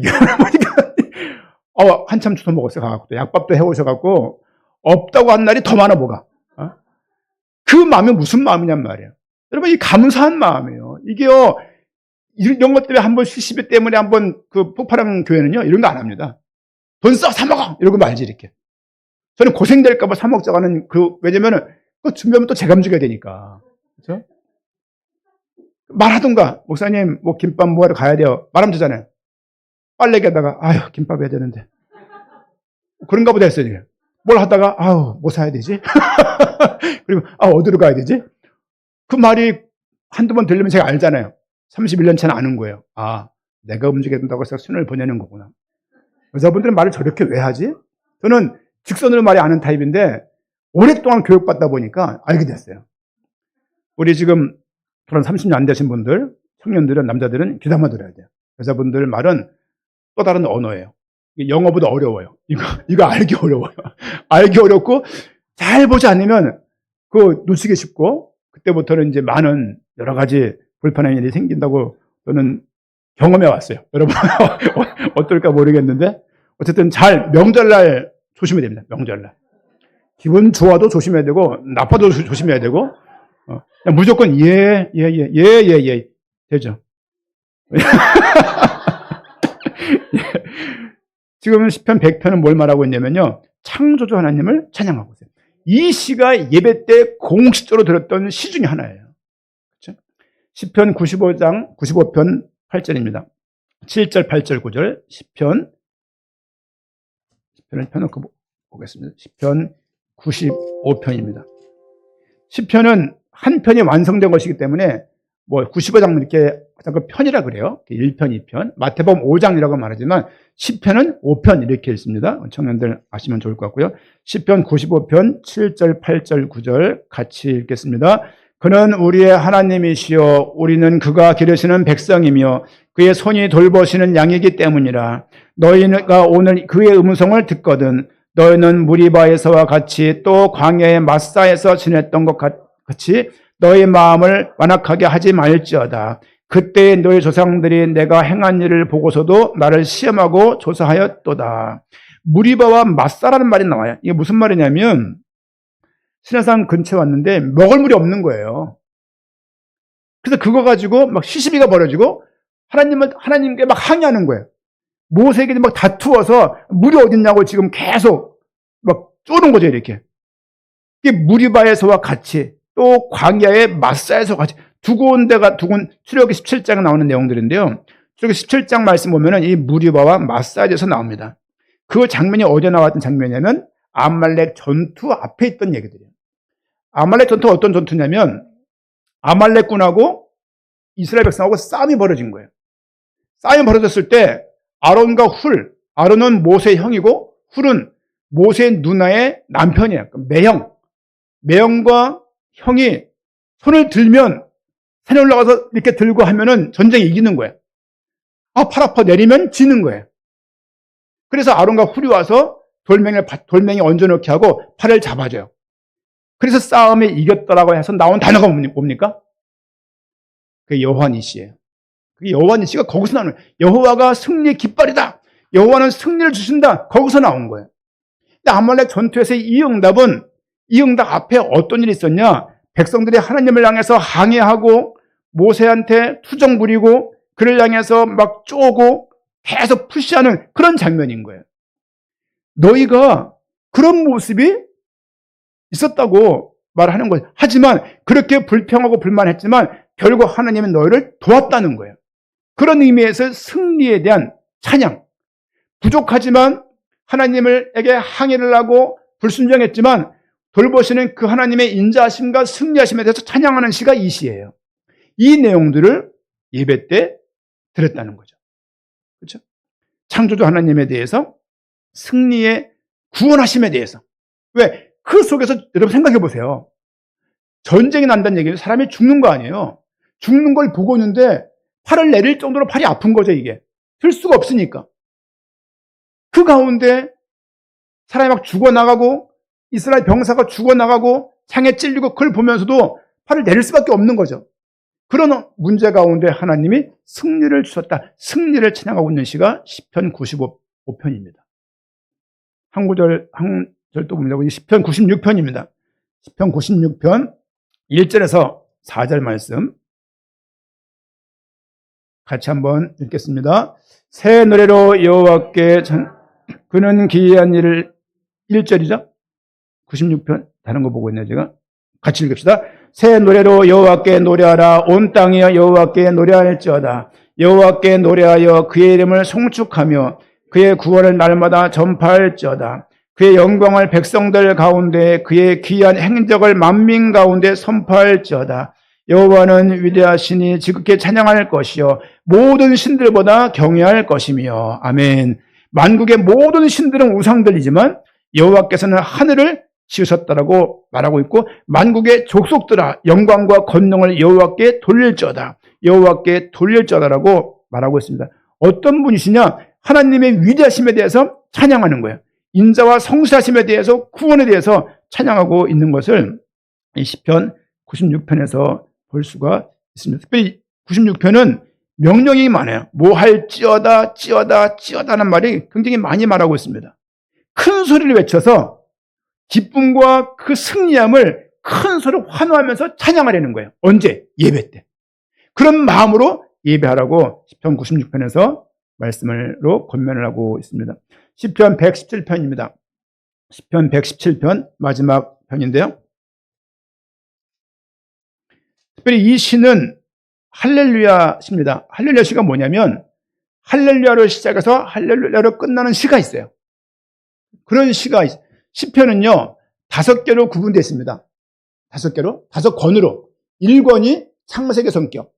한참 주워 먹었어요. 가갖고 약밥도 해오셔갖고 없다고 한 날이 더 많아 뭐가. 그 마음이 무슨 마음이냔 말이에요. 여러분 이 감사한 마음이에요. 이게요 이런 것 때문에 한번 수시비 때문에 한번 그 폭발한 교회는요 이런 거 안 합니다. 돈 써 사 먹어 이러고 말지 이렇게. 저는 고생될까봐 사 먹자고 하는 왜냐면은 그 준비하면 또 제가 움직여야 되니까. 그렇죠? 말하던가 목사님 뭐 김밥 뭐하러 가야 돼요. 말하면 되잖아요. 빨래기에다가 김밥 해야 되는데 그런가 보다 했어요. 뭘 하다가 아우 뭐 사야 되지? 그리고 어디로 가야 되지? 그 말이 한두 번 들리면 제가 알잖아요. 31년 차는 아는 거예요. 내가 움직여야 된다고 해서 순을 보내는 거구나. 여자분들은 말을 저렇게 왜 하지? 저는 직선으로 말이 아는 타입인데 오랫동안 교육받다 보니까 알게 됐어요. 우리 지금 결혼 30년 안 되신 분들, 청년들은, 남자들은 귀담아 들어야 돼요. 여자분들 말은 또 다른 언어예요. 영어보다 어려워요. 이거 알기 어려워요. 알기 어렵고 잘 보지 않으면 그거 놓치기 쉽고, 그때부터는 이제 많은 여러 가지 불편한 일이 생긴다고 저는 경험해 왔어요. 여러분 어떨까 모르겠는데 어쨌든 명절날 조심해야 됩니다. 명절날 기분 좋아도 조심해야 되고 나빠도 조심해야 되고 그냥 무조건 예 되죠. 지금 시편 100편은 뭘 말하고 있냐면요, 창조주 하나님을 찬양하고 있어요. 이 시가 예배 때 공식적으로 들었던 시 중에 하나예요. 그렇죠? 시편 95편 8절입니다. 7절, 8절, 9절 시편을 펴놓고 보겠습니다. 시편 95편입니다. 시편은 한 편이 완성된 것이기 때문에 95장 이렇게 그 편이라 그래요. 1편, 2편. 마태복음 5장이라고 말하지만 시편은 5편 이렇게 읽습니다. 청년들 아시면 좋을 것 같고요. 시편 95편 7절, 8절, 9절 같이 읽겠습니다. 그는 우리의 하나님이시요 우리는 그가 기르시는 백성이며 그의 손이 돌보시는 양이기 때문이라. 너희가 오늘 그의 음성을 듣거든 너희는 무리바에서와 같이 또 광야의 마사에서 지냈던 것 같이 너희 마음을 완악하게 하지 말지어다. 그때 너희 조상들이 내가 행한 일을 보고서도 나를 시험하고 조사하였도다. 무리바와 마사라는 말이 나와요. 이게 무슨 말이냐면 시내산 근처에 왔는데 먹을 물이 없는 거예요. 그래서 그거 가지고 막 시시비가 벌어지고 하나님께 막 항의하는 거예요. 모세에게 막 다투어서 물이 어딨냐고 지금 계속 막 쪼는 거죠, 이렇게. 이게 무리바에서와 같이 또 광야의 마사에서 같이 두고 온 출애굽기 17장에 나오는 내용들인데요. 출애굽기 17장 말씀 보면은 이 무리바와 마사에 대해서 나옵니다. 그 장면이 어디에 나왔던 장면이냐면 아말렉 전투 앞에 있던 얘기들이에요. 아말렉 전투가 어떤 전투냐면 아말렉군하고 이스라엘 백성하고 싸움이 벌어진 거예요. 싸움이 벌어졌을 때 아론과 아론은 모세의 형이고 훌은 모세의 누나의 남편이에요. 매형과 형이 손을 들면 산에 올라가서 이렇게 들고 하면은 전쟁에 이기는 거예요. 팔 아파 내리면 지는 거예요. 그래서 아론과 훌이 와서 돌멩이 얹어놓게 하고 팔을 잡아줘요. 그래서 싸움에 이겼더라고 해서 나온 단어가 뭡니까? 그게 여호와 니시예요. 여호와 니시가 거기서 나오는 거예요. 여호와가 승리의 깃발이다. 여호와는 승리를 주신다. 거기서 나온 거예요. 근데 아말렉 전투에서 이 응답 앞에 어떤 일이 있었냐? 백성들이 하나님을 향해서 항의하고 모세한테 투정 부리고 그를 향해서 막 쪼고 계속 푸시하는 그런 장면인 거예요. 너희가 그런 모습이 있었다고 말하는 거예요. 하지만 그렇게 불평하고 불만했지만 결국 하나님은 너희를 도왔다는 거예요. 그런 의미에서 승리에 대한 찬양. 부족하지만 하나님에게 항의를 하고 불순종했지만 돌보시는 그 하나님의 인자하심과 승리하심에 대해서 찬양하는 시가 이 시예요. 이 내용들을 예배 때 들었다는 거죠. 그렇죠? 창조주 하나님에 대해서 승리의 구원하심에 대해서. 왜? 그 속에서 여러분 생각해 보세요. 전쟁이 난다는 얘기는 사람이 죽는 거 아니에요. 죽는 걸 보고 있는데 팔을 내릴 정도로 팔이 아픈 거죠, 이게. 들 수가 없으니까. 그 가운데 사람이 막 죽어나가고 이스라엘 병사가 죽어나가고 창에 찔리고 그걸 보면서도 팔을 내릴 수밖에 없는 거죠. 그런 문제 가운데 하나님이 승리를 주셨다. 승리를 찬양하고 있는 시가 시편 95편입니다. 한 구절 또 봅니다. 시편 96편입니다. 시편 96편 1절에서 4절 말씀 같이 한번 읽겠습니다. 새 노래로 여호와께 그는 기이한 일을 1절이죠. 96편 다른 거 보고 있네요. 제가 같이 읽읍시다. 새 노래로 여호와께 노래하라. 온 땅이여 여호와께 노래할지어다. 여호와께 노래하여 그의 이름을 송축하며 그의 구원을 날마다 전파할지어다. 그의 영광을 백성들 가운데 그의 귀한 행적을 만민 가운데 선포할지어다. 여호와는 위대하시니 지극히 찬양할 것이요 모든 신들보다 경외할 것이며. 아멘. 만국의 모든 신들은 우상들이지만 여호와께서는 하늘을 지으셨다라고 말하고 있고, 만국의 족속들아 영광과 권능을 여호와께 돌릴지어다. 여호와께 돌릴지어다라고 말하고 있습니다. 어떤 분이시냐? 하나님의 위대하심에 대해서 찬양하는 거예요. 인자와 성실하심에 대해서, 구원에 대해서 찬양하고 있는 것을 이 시편 96편에서 볼 수가 있습니다. 특별히 96편은 명령이 많아요. 뭐 할지어다, 찌어다는 말이 굉장히 많이 말하고 있습니다. 큰 소리를 외쳐서 기쁨과 그 승리함을 큰 소리로 환호하면서 찬양하려는 거예요. 언제? 예배 때. 그런 마음으로 예배하라고 시편 96편에서 말씀으로 권면을 하고 있습니다. 시편 117편입니다. 시편 117편 마지막 편인데요. 특별히 이 시는 할렐루야 시입니다. 할렐루야 시가 뭐냐면 할렐루야로 시작해서 할렐루야로 끝나는 시가 있어요. 그런 시가 있어요. 시편은요 5개로 구분되어 있습니다. 5개로, 5권으로. 1권이 창세기 성격,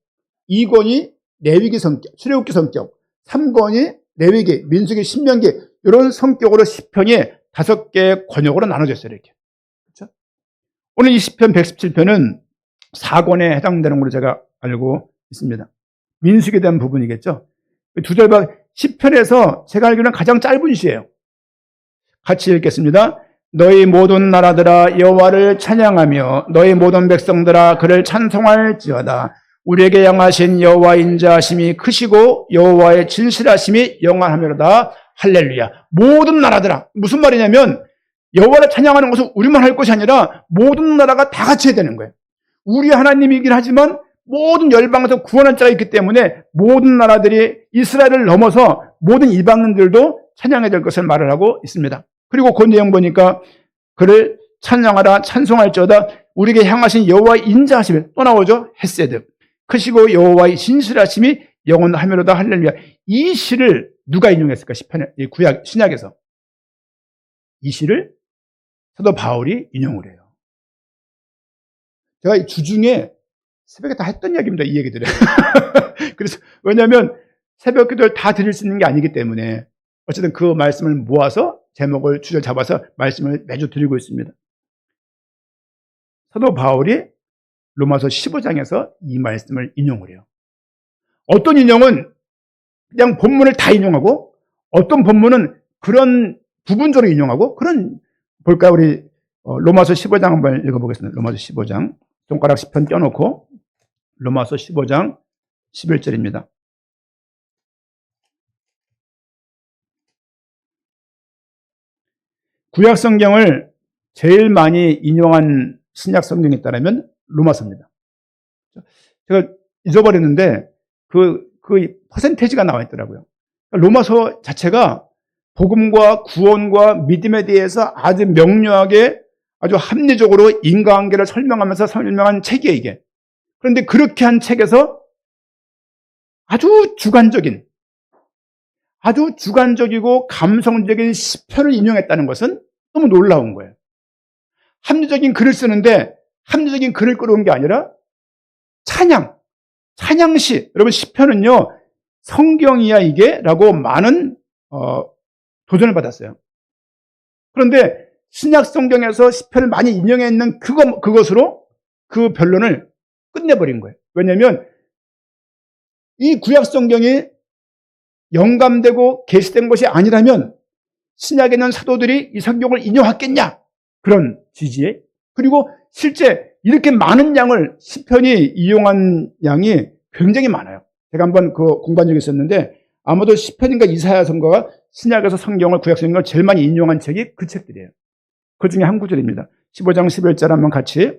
2권이 레위기 성격, 출애굽기 성격, 3권이 레위기, 민수기, 신명기, 이런 성격으로 시편이 5개의 권역으로 나눠져 있어요. 이렇게. 그렇죠? 오늘 이 시편 117편은 4권에 해당되는 걸로 제가 알고 있습니다. 민수기에 대한 부분이겠죠. 두 절반 시편에서 제가 알기로는 가장 짧은 시예요. 같이 읽겠습니다. 너희 모든 나라들아 여호와를 찬양하며 너희 모든 백성들아 그를 찬송할지어다. 우리에게 향하신 여호와 인자하심이 크시고 여호와의 진실하심이 영원하며로다. 할렐루야. 모든 나라들아. 무슨 말이냐면 여호와를 찬양하는 것은 우리만 할 것이 아니라 모든 나라가 다 같이 해야 되는 거예요. 우리 하나님이긴 하지만 모든 열방에서 구원할 자가 있기 때문에 모든 나라들이 이스라엘을 넘어서 모든 이방인들도 찬양해야 될 것을 말을 하고 있습니다. 그리고 그 내용 보니까 그를 찬양하라 찬송할지어다. 우리에게 향하신 여호와의 인자하심이 또 나오죠. 헤세드. 크시고 여호와의 진실하심이 영원하며로다. 할렐루야. 이 시를 누가 인용했을까? 시편에, 구약 신약에서 이 시를 사도 바울이 인용을 해요. 제가 주중에 새벽에 다 했던 이야기입니다. 이 얘기들을. 그래서 왜냐하면 새벽 기도를 다 드릴 수 있는 게 아니기 때문에 어쨌든 그 말씀을 모아서 제목을 주제를 잡아서 말씀을 매주 드리고 있습니다. 사도 바울이 로마서 15장에서 이 말씀을 인용을 해요. 어떤 인용은 그냥 본문을 다 인용하고 어떤 본문은 그런 부분적으로 인용하고 그런 볼까요? 우리 로마서 15장 한번 읽어보겠습니다. 로마서 15장 손가락 10편 떼어놓고 로마서 15장 11절입니다. 구약 성경을 제일 많이 인용한 신약 성경이 있다면 로마서입니다. 제가 잊어버렸는데 그 퍼센테이지가 나와 있더라고요. 로마서 자체가 복음과 구원과 믿음에 대해서 아주 명료하게 아주 합리적으로 인과관계를 설명하면서 설명한 책이에요, 이게. 그런데 그렇게 한 책에서 아주 주관적이고 감성적인 시편을 인용했다는 것은 너무 놀라운 거예요. 합리적인 글을 쓰는데 합리적인 글을 끌어온 게 아니라 찬양시. 여러분 시편은요 성경이야 이게? 라고 많은 도전을 받았어요. 그런데 신약 성경에서 시편을 많이 인용해 있는 그것으로 그 변론을 끝내버린 거예요. 왜냐하면 이 구약 성경이 영감되고 계시된 것이 아니라면 신약에 있는 사도들이 이 성경을 인용했겠냐? 그런 지지에. 그리고 실제 이렇게 많은 양을 시편이 이용한 양이 굉장히 많아요. 제가 한번 그 공부한 적이 있었는데 아마도 시편인가 이사야서인가가 신약에서 성경을 구약 성경을 제일 많이 인용한 책이 그 책들이에요. 그 중에 한 구절입니다. 15장 11절 한번 같이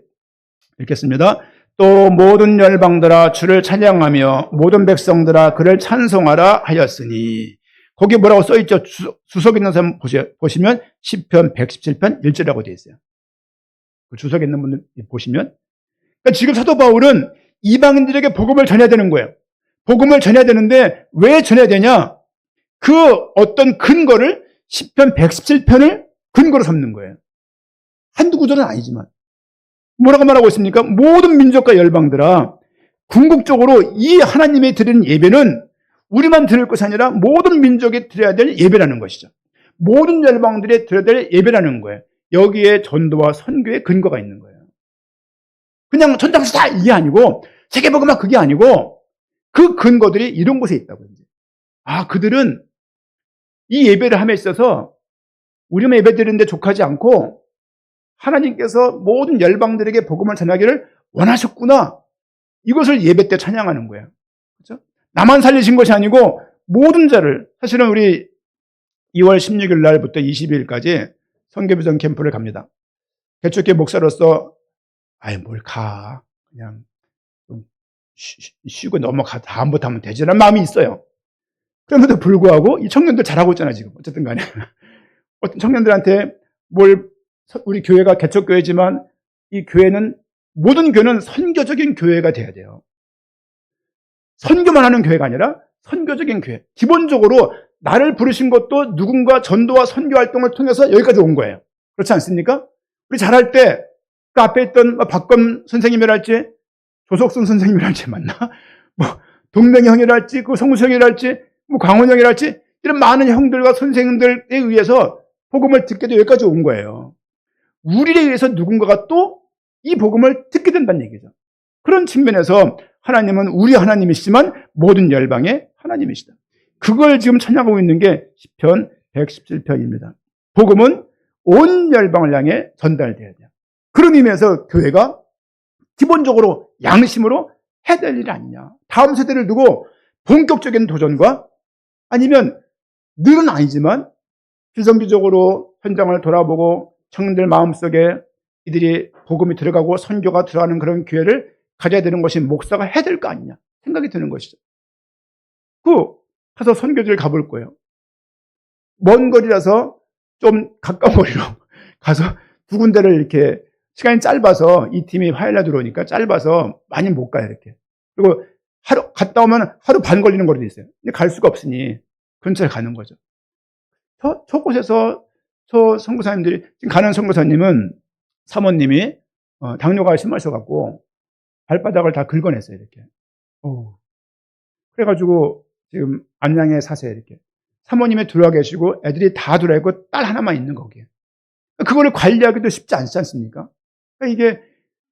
읽겠습니다. 또 모든 열방들아 주를 찬양하며 모든 백성들아 그를 찬송하라 하였으니. 거기 뭐라고 써있죠? 주석 있는 사람 보시면 시편 117편 1절이라고 되어 있어요. 그 주석 있는 분들 보시면. 그러니까 지금 사도 바울은 이방인들에게 복음을 전해야 되는 거예요. 복음을 전해야 되는데 왜 전해야 되냐? 그 어떤 근거를 시편 117편을 근거로 삼는 거예요. 한두 구절은 아니지만. 뭐라고 말하고 있습니까? 모든 민족과 열방들아, 궁극적으로 이 하나님의 드리는 예배는 우리만 드릴 것이 아니라 모든 민족이 드려야 될 예배라는 것이죠. 모든 열방들이 드려야 될 예배라는 거예요. 여기에 전도와 선교의 근거가 있는 거예요. 그냥 전도합시다 이게 아니고, 세계복음화 그게 아니고, 그 근거들이 이런 곳에 있다고. 그들은 이 예배를 함에 있어서 우리만 예배 드리는데 족하지 않고 하나님께서 모든 열방들에게 복음을 전하기를 원하셨구나. 이것을 예배 때 찬양하는 거예요. 그렇죠? 나만 살리신 것이 아니고 모든 자를, 사실은 우리 2월 16일 날부터 20일까지 선교비전 캠프를 갑니다. 개척교회 목사로서 뭘 가. 그냥 좀 쉬고 넘어가. 다음부터 하면 되지라는 마음이 있어요. 그럼에도 불구하고 이 청년들 잘하고 있잖아요, 지금. 어쨌든 간에. 어떤 청년들한테 우리 교회가 개척교회지만 이 교회는, 모든 교회는 선교적인 교회가 돼야 돼요. 선교만 하는 교회가 아니라 선교적인 교회. 기본적으로 나를 부르신 것도 누군가 전도와 선교 활동을 통해서 여기까지 온 거예요. 그렇지 않습니까? 우리 잘할 때 그 앞에 있던 박검 선생님이랄지 조석순 선생님이랄지 맞나? 동명이 형이랄지 그 성수 형이랄지 광원 형이랄지 이런 많은 형들과 선생님들에 의해서 복음을 듣게 돼 여기까지 온 거예요. 우리에 의해서 누군가가 또 이 복음을 듣게 된다는 얘기죠. 그런 측면에서 하나님은 우리 하나님이시지만 모든 열방의 하나님이시다. 그걸 지금 찬양하고 있는 게 시편 117편입니다. 복음은 온 열방을 향해 전달돼야 돼요. 그런 의미에서 교회가 기본적으로 양심으로 해야 될 일이 아니냐. 다음 세대를 두고 본격적인 도전과, 아니면 늘은 아니지만 비정기적으로 현장을 돌아보고 청년들 마음속에 이들이 복음이 들어가고 선교가 들어가는 그런 기회를 가져야 되는 것이 목사가 해야 될 거 아니냐 생각이 드는 것이죠. 가서 선교지를 가볼 거예요. 먼 거리라서 좀 가까운 거리로 가서 두 군데를 이렇게, 시간이 짧아서 이 팀이 화요일날 들어오니까 짧아서 많이 못 가요, 이렇게. 그리고 갔다 오면 하루 반 걸리는 거리도 있어요. 근데 갈 수가 없으니 근처에 가는 거죠. 저곳에서 저 선교사님들이, 지금 가는 선교사님은 사모님이 당뇨가 심하셔갖고 발바닥을 다 긁어냈어요, 이렇게. 그래가지고 지금 안양에 사세요, 이렇게. 사모님이 들어와 계시고 애들이 다 들어와 있고 딸 하나만 있는 거기에. 그거를 관리하기도 쉽지 않지 않습니까? 이게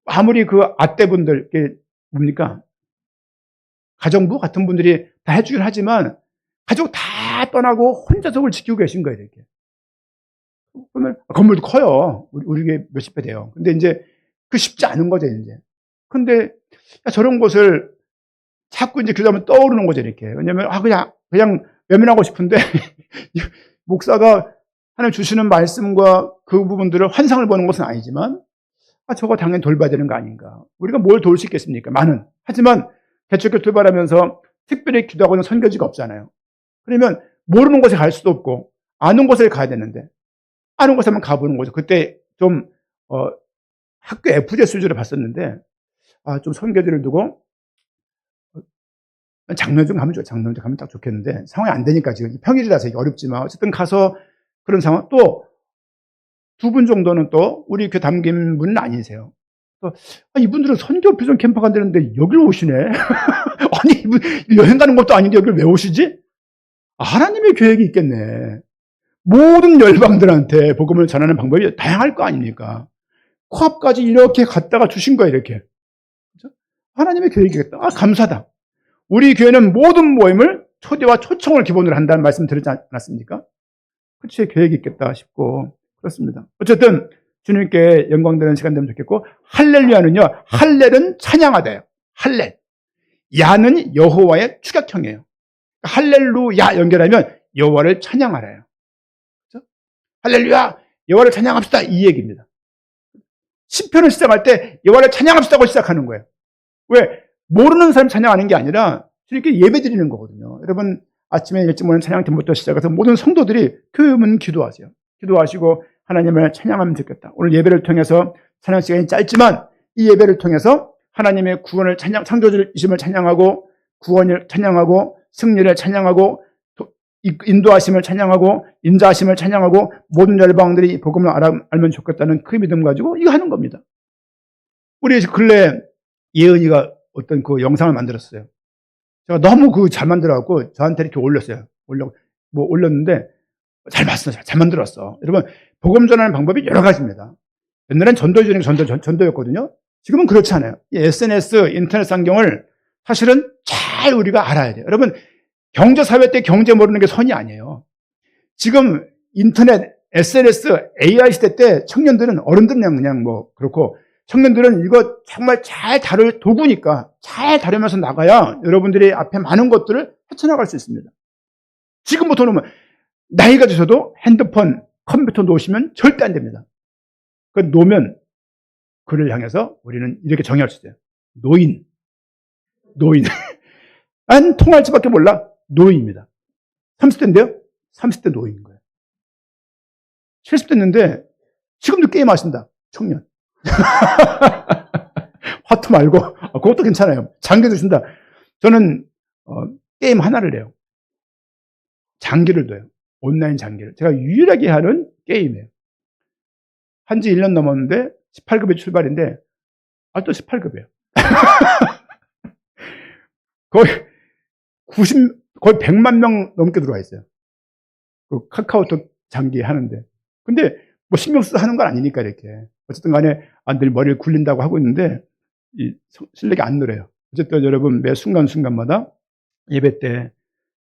아무리 그 아떼분들, 이게 뭡니까? 가정부 같은 분들이 다 해주긴 하지만 가족 다 떠나고 혼자서 그걸 지키고 계신 거예요, 이렇게. 그러면 건물도 커요. 우리 몇십 배 돼요. 근데 이제 그 쉽지 않은 거죠, 이제. 근데 저런 곳을 자꾸 이제 교도하면 떠오르는 거죠, 이렇게. 왜냐면 그냥 외면하고 싶은데 목사가 하나님 주시는 말씀과 그 부분들을 환상을 보는 것은 아니지만 저거 당연히 돌봐야 되는 거 아닌가. 우리가 뭘 도울 수 있겠습니까? 하지만 개척교 출발하면서 특별히 기도하고 있는 선교지가 없잖아요. 그러면 모르는 곳에 갈 수도 없고 아는 곳에 가야 되는데, 아는 곳에 한번 가보는 거죠. 그때 좀 학교 FJ 수준으로 봤었는데 좀 선교지를 두고 장로중 가면 좋아요. 장로중 가면 딱 좋겠는데 상황이 안 되니까 지금 평일이라서 어렵지만 어쨌든 가서 그런 상황. 또 두 분 정도는 또 우리 교회 담긴 분은 아니세요. 이분들은 선교 비전 캠프 간다는데 여길 오시네. 아니 이분 여행 가는 것도 아닌데 여길 왜 오시지? 하나님의 계획이 있겠네. 모든 열방들한테 복음을 전하는 방법이 다양할 거 아닙니까? 코앞까지 이렇게 갔다가 주신 거예요, 이렇게. 그렇죠? 하나님의 계획이겠다. 감사하다. 우리 교회는 모든 모임을 초대와 초청을 기본으로 한다는 말씀 드리지 않았습니까? 그치, 계획이 있겠다 싶고, 그렇습니다. 어쨌든, 주님께 영광되는 시간 되면 좋겠고, 할렐루야는요, 할렐은 찬양하다예요. 할렐. 야는 여호와의 축약형이에요. 할렐루야 연결하면 여호와를 찬양하라요. 그렇죠? 할렐루야, 여호와를 찬양합시다. 이 얘기입니다. 시편을 시작할 때 여호와를 찬양합시다고 시작하는 거예요. 왜? 모르는 사람 찬양하는 게 아니라 이렇게 예배 드리는 거거든요. 여러분 아침에 일찍 모는 찬양 팀부터 시작해서 모든 성도들이 교회문 기도하세요. 기도하시고 하나님을 찬양하면 좋겠다. 오늘 예배를 통해서 찬양 시간이 짧지만 이 예배를 통해서 하나님의 구원을 창조주이심을 찬양하고 구원을 찬양하고 승리를 찬양하고 인도하심을 찬양하고 인자하심을 찬양하고 모든 열방들이 이 복음을 알면 좋겠다는 그 믿음 가지고 이거 하는 겁니다. 우리 근래 예은이가 어떤 그 영상을 만들었어요. 제가 너무 그 잘 만들어갖고 저한테 이렇게 올렸어요. 올렸는데 잘 봤어. 잘 만들었어. 여러분, 복음 전하는 방법이 여러 가지입니다. 옛날엔 전도주는 전도였거든요. 지금은 그렇지 않아요. 이 SNS, 인터넷 상경을 사실은 잘 우리가 알아야 돼요. 여러분, 경제사회 때 경제 모르는 게 선이 아니에요. 지금 인터넷, SNS, AI 시대 때 청년들은, 어른들은 그냥 뭐 그렇고, 청년들은 이거 정말 잘 다룰 도구니까 잘 다루면서 나가야 여러분들이 앞에 많은 것들을 헤쳐나갈 수 있습니다. 지금부터는 나이가 드셔도 핸드폰, 컴퓨터 놓으시면 절대 안 됩니다. 그 놓으면 그를 향해서 우리는 이렇게 정의할 수 있어요. 노인. 안 통할 수밖에 몰라. 노인입니다. 30대인데요? 30대 노인인 거예요. 70대 됐는데 지금도 게임 하신다. 청년. 화투 말고 그것도 괜찮아요. 장기 두신다. 저는 게임 하나를 해요. 장기를 둬요. 온라인 장기를. 제가 유일하게 하는 게임이에요. 한지 1년 넘었는데 18급이 출발인데 또 18급이에요. 거의 100만 명 넘게 들어와 있어요. 그 카카오톡 장기 하는데. 근데 뭐 신경 써서 하는 건 아니니까 이렇게. 어쨌든 간에 늘 머리를 굴린다고 하고 있는데 이 실력이 안 늘어요. 어쨌든 여러분 매 순간순간마다 예배 때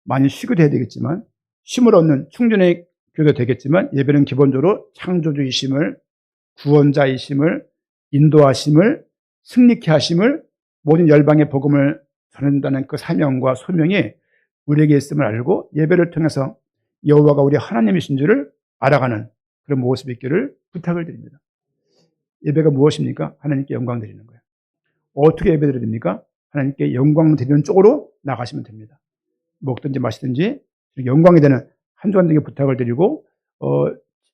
많이 쉬기도 해야 되겠지만 쉼을 얻는 충전의 교도 되겠지만 예배는 기본적으로 창조주이심을 구원자이심을 인도하심을 승리케 하심을 모든 열방의 복음을 전한다는 그 사명과 소명이 우리에게 있음을 알고 예배를 통해서 여호와가 우리 하나님이신 줄을 알아가는 그런 모습이 있기를 부탁을 드립니다. 예배가 무엇입니까? 하나님께 영광 드리는 거예요. 어떻게 예배 드립니까? 하나님께 영광 드리는 쪽으로 나가시면 됩니다. 먹든지 마시든지 영광이 되는 한 주간 되게 부탁을 드리고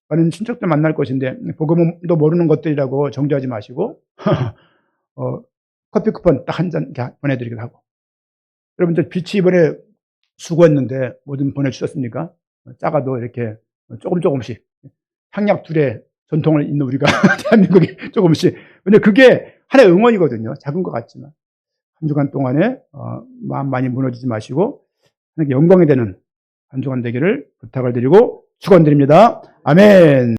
많은 친척들 만날 것인데 복음도 모르는 것들이라고 정죄하지 마시고 커피 쿠폰 딱 한 잔 보내드리기도 하고. 여러분 저 빛이 이번에 수고했는데 뭐든 보내주셨습니까? 작아도 이렇게 조금씩 향약 둘의 전통을 있는 우리가 대한민국이 조금씩. 근데 그게 하나의 응원이거든요. 작은 것 같지만 한 주간 동안에 마음 많이 무너지지 마시고 하나님께 영광이 되는 한 주간 되기를 부탁을 드리고 축원드립니다. 아멘.